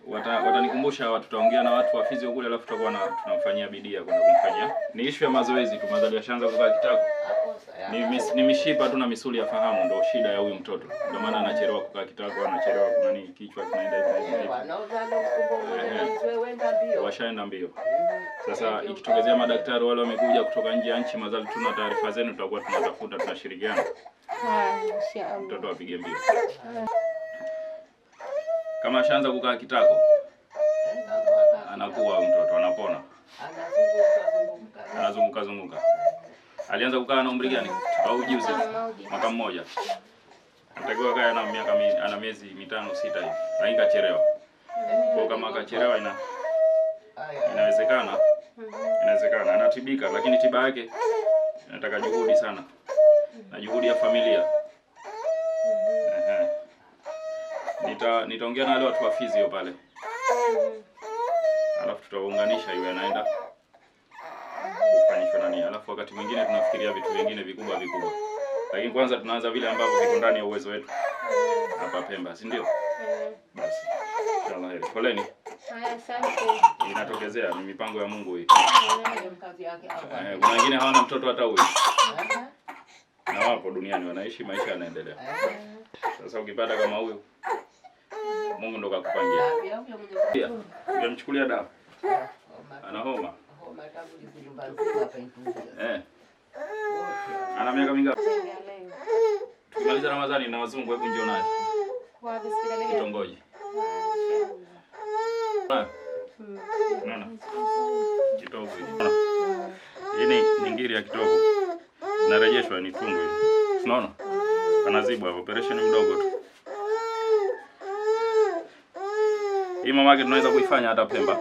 Watanikumbusha watu, tutaongea na watu wa physio kule, alafu tutakuwa tunamfanyia bidii kwenda kumfanyia. Ni issue ya mazoezi tu, madhali ashaanza kukaa kitako. Ni mishipa tu na misuli ya fahamu ndio shida ya huyu mtoto. Ndio maana anachelewa kukaa kitako, anachelewa kuna nini, kichwa kinaenda hivi. Washaenda mbio. Sasa ikitokezea madaktari wale wamekuja kutoka nje ya nchi, madhali tuna taarifa zenu, tutakuwa tunatafuta, tunashirikiana. Mtoto apige mbio. Kama ashaanza kukaa kitako, anakuwa mtoto anapona. Anazunguka. Alianza kukaa na umri gani? Au juzi? Mwaka mmoja. Anatakiwa kae ana miezi 5-6 hivi. Lakini kachelewa. Kwa kama kachelewa inawezekana. Inawezekana anatibika, lakini tiba yake inataka juhudi sana. Na juhudi ya familia. Nitaongea na wale watu wa physio pale. Alafu tutaunganisha yule anaenda kufanyishwa nani. Alafu wakati mwingine tunafikiria vitu vingine vikubwa. Lakini kwanza tunaanza vile ambavyo viko ndani ya uwezo wetu. Hapa Pemba, si ndio? Basi. Inshallah heri. Poleni. Asante. Inatokezea, ni mipango ya Mungu hii. Kuna wengine hawana mtoto hata huyu. Na wapo duniani wanaishi, maisha yanaendelea. Sasa ukipata kama huyu, Mungu ndo kakupangia. Unamchukulia dawa. Ana homa. Ana miaka mingapi? Tumaliza Ramadhani na wazungu, hebu njoo naye. Kitongoji. Unaona? Kitovu. Hii ni ngiri ya kitovu. Narejeshwa ni tundu hili. Unaona? Anazibwa operation mdogo tu. Hii mamake tunaweza kuifanya hata Pemba.